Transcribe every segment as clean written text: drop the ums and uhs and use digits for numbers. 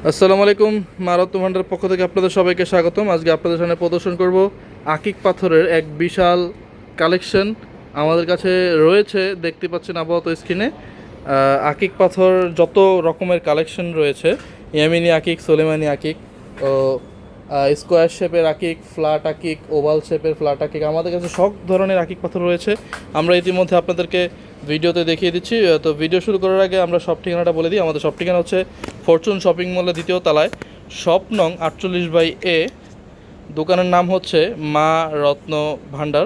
আসসালামু আলাইকুম। মারাত্ম ভান্ডার পক্ষ থেকে আপনাদের সবাইকে স্বাগতম। আজকে আপনাদের সামনে প্রদর্শন করব আকিক পাথরের এক বিশাল কালেকশন আমাদের কাছে রয়েছে। দেখতে পাচ্ছেন আপাতত স্ক্রিনে আকিক পাথর যত রকমের কালেকশন রয়েছে, ইয়ামিনী আকিক, সোলেমানি আকিক ও স্কোয়ার শেপের আকিক, ফ্ল্যাট আকিক, ওভাল শেপের ফ্ল্যাট আকিক, আমাদের কাছে সব ধরনের আকিক পাথর রয়েছে। আমরা ইতিমধ্যে আপনাদেরকে ভিডিওতে দেখিয়ে দিচ্ছি। তো ভিডিও শুরু করার আগে আমরা সব ঠিকানাটা বলে দিই। আমাদের সব ঠিকানা হচ্ছে ফরচুন শপিং মলের দ্বিতীয় তলায়, শপ নং 48/A। দোকানের নাম হচ্ছে মা রত্ন ভান্ডার।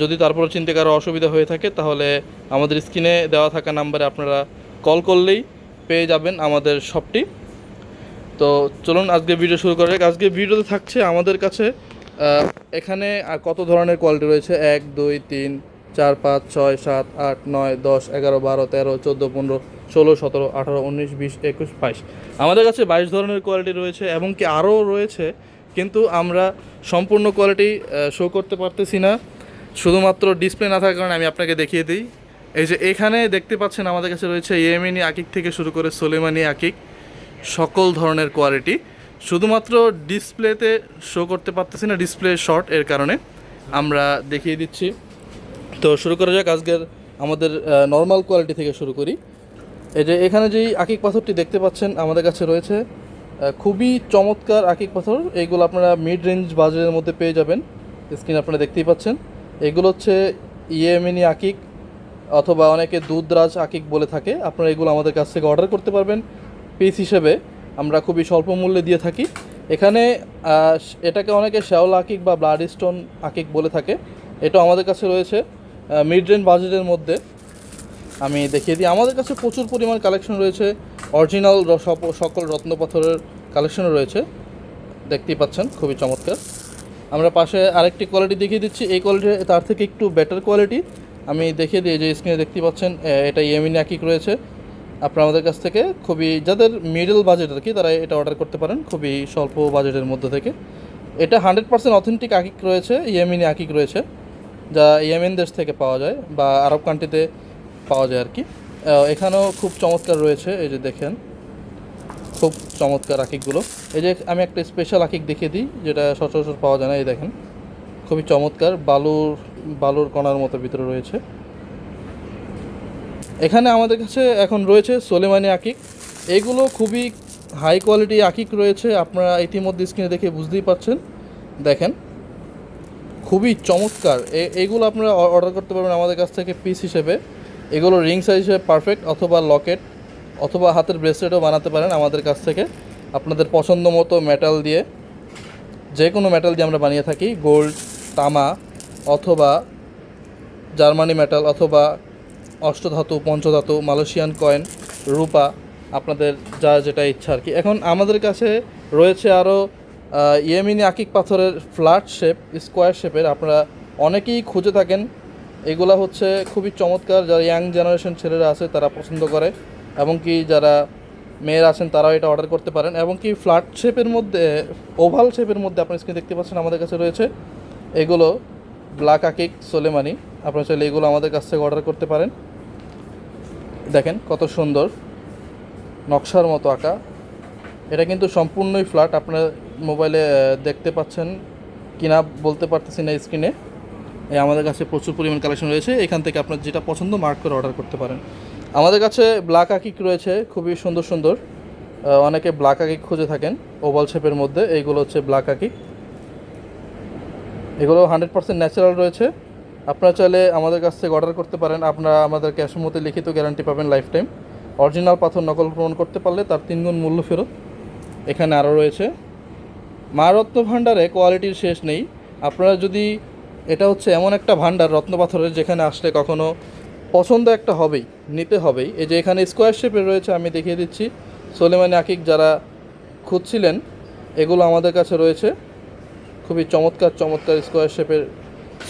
যদি তারপরে চিনতে কারো অসুবিধা হয়ে থাকে তাহলে আমাদের স্ক্রিনে দেওয়া থাকা নাম্বারে আপনারা কল করলেই পেয়ে যাবেন আমাদের শপটি। তো চলুন আজকে ভিডিও শুরু করা যাক। আজকে ভিডিওতে থাকছে আমাদের কাছে এখানে কত ধরনের কোয়ালিটি রয়েছে: 1 2 3 4 5 6 7 8 9 10 11 12 13 14 15 16 17 18 19 20 21 22। আমাদের কাছে 22 ধরনের কোয়ালিটি রয়েছে এবং কি আরও রয়েছে, কিন্তু আমরা সম্পূর্ণ কোয়ালিটি শো করতে পারতেছি না, শুধুমাত্র ডিসপ্লে না থাকার কারণে আমি আপনাকে দেখিয়ে দিই। এই যে এখানে দেখতে পাচ্ছেন আমাদের কাছে রয়েছে ইয়েমেনি আকিক থেকে শুরু করে সোলেমানি আকিক, সকল ধরনের কোয়ালিটি। শুধুমাত্র ডিসপ্লেতে শো করতে পারতেছি না, ডিসপ্লে শর্ট, এর কারণে আমরা দেখিয়ে দিচ্ছি। তো শুরু করা যাক। আজকের আমাদের নর্মাল কোয়ালিটি থেকে শুরু করি। এই যে এখানে যেই আকিক পাথরটি দেখতে পাচ্ছেন আমাদের কাছে রয়েছে খুবই চমৎকার আকিক পাথর। এইগুলো আপনারা মিড রেঞ্জ বাজারের মধ্যে পেয়ে যাবেন। স্ক্রিন আপনারা দেখতেই পাচ্ছেন। এগুলো হচ্ছে ইয়েমেনি আকিক অথবা অনেকে দুধরাজ আকিক বলে থাকে। আপনারা এগুলো আমাদের কাছ থেকে অর্ডার করতে পারবেন পিস হিসেবে। আমরা খুবই স্বল্প মূল্যে দিয়ে থাকি। এখানে এটাকে অনেকে শ্যাওলা আকিক বা ব্লাড স্টোন আকিক বলে থাকে। এটাও আমাদের কাছে রয়েছে মিড রেঞ্জ বাজেটের মধ্যে। আমি দেখিয়ে দিই, আমাদের কাছে প্রচুর পরিমাণ কালেকশন রয়েছে। অরিজিনাল সকল রত্নপাথরের কালেকশনও রয়েছে, দেখতেই পাচ্ছেন, খুবই চমৎকার। আমরা পাশে আরেকটি কোয়ালিটি দেখিয়ে দিচ্ছি। এই কোয়ালিটি তার থেকে একটু বেটার কোয়ালিটি আমি দেখিয়ে দিই। যে স্ক্রিনে দেখতে পাচ্ছেন এটা ইয়েমেনি আকিক রয়েছে। আপনারা আমাদের কাছ থেকে খুবই, যাদের মিডল বাজেট আর কি, তারা এটা অর্ডার করতে পারেন খুবই স্বল্প বাজেটের মধ্যে থেকে। এটা 100% অথেন্টিক আকিক রয়েছে, ইয়েমেনি আকিক রয়েছে, যা ইয়েমেন দেশ থেকে পাওয়া যায় বা আরব কান্ট্রিতে পাওয়া যায় আর কি। এখানেও খুব চমৎকার রয়েছে। এই যে দেখেন, খুব চমৎকার আকিকগুলো। এই যে আমি একটা স্পেশাল আকিক দেখিয়ে দিই, যেটা সচরাচর পাওয়া যায় না। এই দেখেন, খুবই চমৎকার, বালুর কণার মতো ভিতরে রয়েছে। এখানে আমাদের কাছে এখন রয়েছে সোলেমানি আকিক। এইগুলো খুবই হাই কোয়ালিটি আকিক রয়েছে, আপনারা ইতিমধ্যে স্ক্রিনে দেখে বুঝতেই পারছেন। দেখেন, খুবই চমৎকার। এইগুলো আপনারা অর্ডার করতে পারবেন আমাদের কাছ থেকে পিস হিসেবে। এগুলো রিং সাইজ হিসেবে পারফেক্ট, অথবা লকেট অথবা হাতের ব্রেসলেটও বানাতে পারেন আমাদের কাছ থেকে আপনাদের পছন্দ মতো মেটাল দিয়ে। যে কোনো মেটাল দিয়ে আমরা বানিয়ে থাকি, গোল্ড, তামা অথবা জার্মানি মেটাল অথবা অষ্টধাতু, পঞ্চধাতু, মালয়েশিয়ান কয়েন, রূপা, আপনাদের যা যেটা ইচ্ছা আর কি। এখন আমাদের কাছে রয়েছে আরও ইয়েমেনি আকিক পাথরের ফ্ল্যাট শেপ, স্কোয়ার শেপের। আপনারা অনেকেই খুঁজে থাকেন। এগুলা হচ্ছে খুবই চমৎকার, যারা ইয়াং জেনারেশন ছেলেরা আছে তারা পছন্দ করে, এবং কি যারা মেয়েরা আছেন তারাও এটা অর্ডার করতে পারেন। এবং কি ফ্ল্যাট শেপের মধ্যে, ওভাল শেপের মধ্যে আপনার স্ক্রিনে দেখতে পাচ্ছেন আমাদের কাছে রয়েছে এগুলো ব্ল্যাক আকিক, সোলেমানি। আপনারা চাইলে এগুলো আমাদের কাছ থেকে অর্ডার করতে পারেন। দেখেন কত সুন্দর নকশার মতো আঁকা। এটা কিন্তু সম্পূর্ণই ফ্ল্যাট, আপনারা মোবাইলে দেখতে পাচ্ছেন কিনা বলতে পারতেছি না স্ক্রিনে। আমাদের কাছে প্রচুর পরিমাণ কালেকশন রয়েছে, এখান থেকে আপনার যেটা পছন্দ মার্ক করে অর্ডার করতে পারেন। আমাদের কাছে ব্ল্যাক আকিক রয়েছে খুবই সুন্দর সুন্দর। অনেকে ব্ল্যাক আকিক খুঁজে থাকেন ওভাল শেপের মধ্যে। এইগুলো হচ্ছে ব্ল্যাক আকিক। এগুলো 100% ন্যাচারাল রয়েছে। আপনারা চাইলে আমাদের কাছ থেকে অর্ডার করতে পারেন। আপনারা আমাদের ক্যাশের মধ্যে লিখিত গ্যারান্টি পাবেন লাইফ টাইম। অরিজিনাল পাথর নকল প্রমাণ করতে পারলে তার 3 গুণ মূল্য ফেরত। এখানে আরও রয়েছে। মা রত্ন ভাণ্ডারে কোয়ালিটির শেষ নেই। আপনারা যদি, এটা হচ্ছে এমন একটা ভাণ্ডার রত্ন পাথরের, যেখানে আসলে কখনো পছন্দ একটা হবেই, নিতে হবেই। এই যে এখানে স্কোয়ার শেপের রয়েছে, আমি দেখিয়ে দিচ্ছি। সোলেমানি আকিক যারা খুঁজছিলেন, এগুলো আমাদের কাছে রয়েছে খুবই চমৎকার চমৎকার স্কোয়ার শেপের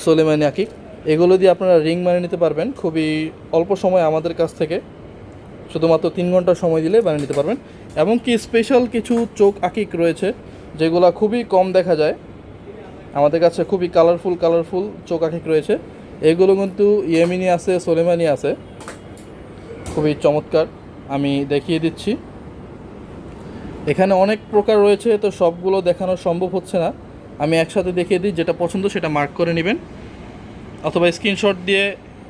সোলেমানি আকিক। এগুলো দিয়ে আপনারা রিং বানিয়ে নিতে পারবেন খুবই অল্প সময় আমাদের কাছ থেকে। শুধুমাত্র 3 ঘন্টা সময় দিলে বানিয়ে নিতে পারবেন। এবং কি স্পেশাল কিছু চোখ আকিক রয়েছে, যেগুলো খুবই কম দেখা যায়। আমাদের কাছে খুবই কালারফুল চোখ আকিক রয়েছে। এগুলো কিন্তু ইয়েমেনি আছে, সোলেমানি আছে, খুবই চমৎকার। আমি দেখিয়ে দিচ্ছি। এখানে অনেক প্রকার রয়েছে, তো সবগুলো দেখানো সম্ভব হচ্ছে না। আমি একসাথে দেখিয়ে দিই, যেটা পছন্দ সেটা মার্ক করে নেবেন অথবা স্ক্রিনশট দিয়ে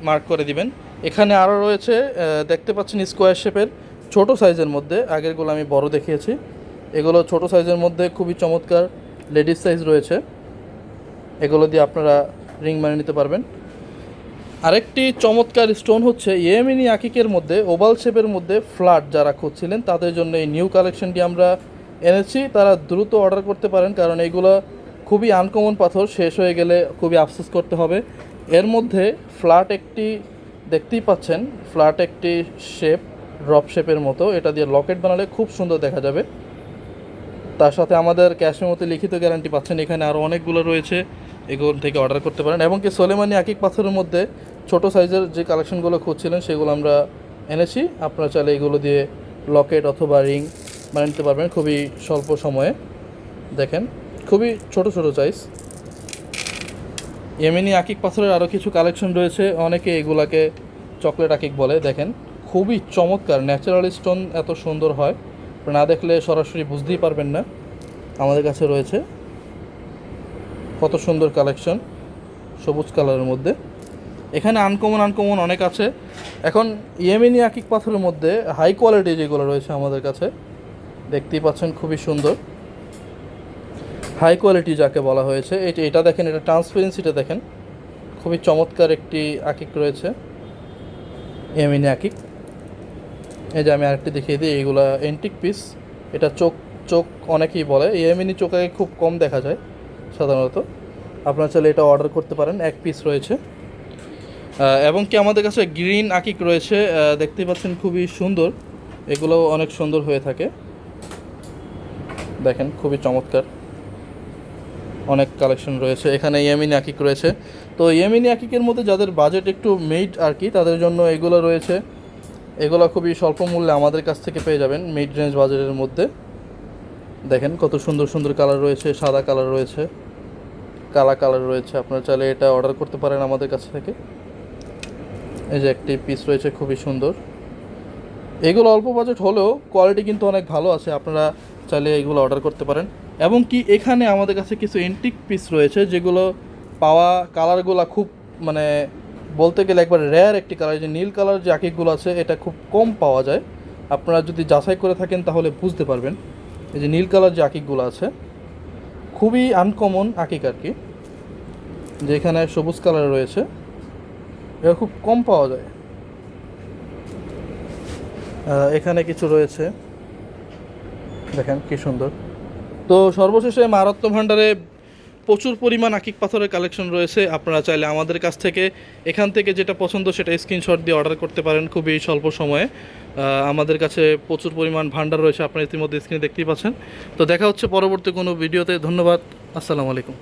মার্ক করে দিবেন। এখানে আরও রয়েছে, দেখতে পাচ্ছেন স্কোয়ার শেপের ছোট সাইজের মধ্যে, আগেরগুলো আমি বড় দেখিয়েছি, এগুলো ছোট সাইজের মধ্যে খুবই চমৎকার লেডিস সাইজ রয়েছে, এগুলো দিয়ে আপনারা রিং বানিয়ে নিতে পারবেন। আরেকটি চমৎকার স্টোন হচ্ছে ইয়েমেনি আকিকের মধ্যে ওভাল শেপের মধ্যে ফ্ল্যাট, যারা খুঁজছিলেন তাদের জন্য এই নিউ কালেকশনটি আমরা এনেছি। তারা দ্রুত অর্ডার করতে পারেন, কারণ এইগুলো খুবই আনকমন পাথর, শেষ হয়ে গেলে খুবই আফসোস করতে হবে। এর মধ্যে ফ্ল্যাট একটি দেখতেই পাচ্ছেন, ফ্ল্যাট একটি শেপ ড্রপ শেপের মতো, এটা দিয়ে লকেট বানালে খুব সুন্দর দেখা যাবে। তার সাথে আমাদের ক্যাশের মতো লিখিত গ্যারান্টি পাচ্ছেন। এখানে আরও অনেকগুলো রয়েছে, এগুলো থেকে অর্ডার করতে পারেন। এবং কি সোলেমানি আকিক পাথরের মধ্যে ছোট সাইজের যে কালেকশনগুলো খুঁজছিলেন সেগুলো আমরা এনেছি, আপনারা চাইলে এগুলো দিয়ে লকেট অথবা রিং বানিয়ে নিতে পারবেন খুবই স্বল্প সময়ে। দেখেন খুবই ছোট ছোট সাইজ। ইয়েমেনি আকিক পাথরের আরও কিছু কালেকশন রয়েছে, অনেকে এগুলাকে চকলেট আকিক বলে। দেখেন খুবই চমৎকার, ন্যাচারাল স্টোন এত সুন্দর হয়, না দেখলে সরাসরি বুঝতেই পারবেন না। আমাদের কাছে রয়েছে কত সুন্দর কালেকশন সবুজ কালারের মধ্যে। এখানে আনকমন অনেক আছে। এখন ইয়েমেনি আকিক পাথরের মধ্যে হাই কোয়ালিটি যেগুলো রয়েছে আমাদের কাছে, দেখতেই পাচ্ছেন খুবই সুন্দর হাই কোয়ালিটি যাকে বলা হয়েছে। এটা দেখেন, এটা ট্রান্সপারেন্সিটা দেখেন, খুবই চমৎকার একটি আকিক রয়েছে ইয়েমেনি আকিক। এই যে আমি আরেকটি দেখিয়ে দিই, এইগুলা এন্টিক পিস। এটা চোখ চোখ অনেকেই বলে, ইয়েমেনি চোখ আগে খুব কম দেখা যায় সাধারণত। আপনারা চাইলে এটা অর্ডার করতে পারেন, এক পিস রয়েছে। এবং কি আমাদের কাছে গ্রিন আকিক রয়েছে, দেখতেই পাচ্ছেন খুবই সুন্দর, এগুলো অনেক সুন্দর হয়ে থাকে। দেখেন খুবই চমৎকার অনেক কালেকশন রয়েছে। এখানে ইয়েমেনি আকিক রয়েছে। তো ইয়েমেনি আকিকের মধ্যে যাদের বাজেট একটু মিড আর কি, তাদের জন্য এগুলো রয়েছে। এগুলো খুবই স্বল্প মূল্যে আমাদের কাছ থেকে পেয়ে যাবেন মিড রেঞ্জ বাজেটের মধ্যে। দেখেন কত সুন্দর সুন্দর কালার রয়েছে, সাদা কালার রয়েছে, কালা কালার রয়েছে। আপনারা চাইলে এটা অর্ডার করতে পারেন আমাদের কাছ থেকে। এই যে একটি পিস রয়েছে খুবই সুন্দর। এগুলো অল্প বাজেট হলেও কোয়ালিটি কিন্তু অনেক ভালো আছে, আপনারা চাইলে এগুলো অর্ডার করতে পারেন। এবং কি এখানে আমাদের কাছে কিছু এন্টিক পিস রয়েছে, যেগুলো পাওয়া কালারগুলো খুব মানে বলতে গেলে একবার রেয়ার একটি কালার। যে নীল কালার যে আকিকগুলো আছে এটা খুব কম পাওয়া যায়, আপনারা যদি যাচাই করে থাকেন তাহলে বুঝতে পারবেন। এই যে নীল কালার যে আকিকগুলো আছে খুবই আনকমন আকিক আর কি, যেখানে সবুজ কালার রয়েছে, এটা খুব কম পাওয়া যায়। এখানে কিছু রয়েছে, দেখেন কি সুন্দর। তো সর্বশেষে মা রত্ন ভাণ্ডারে প্রচুর পরিমাণ আকিক পাথরের কালেকশন রয়েছে। আপনারা চাইলে আমাদের কাছ থেকে এখান থেকে যেটা পছন্দ সেটা স্ক্রিনশট দিয়ে অর্ডার করতে পারেন খুবই স্বল্প সময়ে। আমাদের কাছে প্রচুর পরিমাণ ভাণ্ডার রয়েছে, আপনারা ইতিমধ্যে স্ক্রিনে দেখতেই পাচ্ছেন। তো দেখা হচ্ছে পরবর্তী কোনো ভিডিওতে। ধন্যবাদ, আসসালামু আলাইকুম।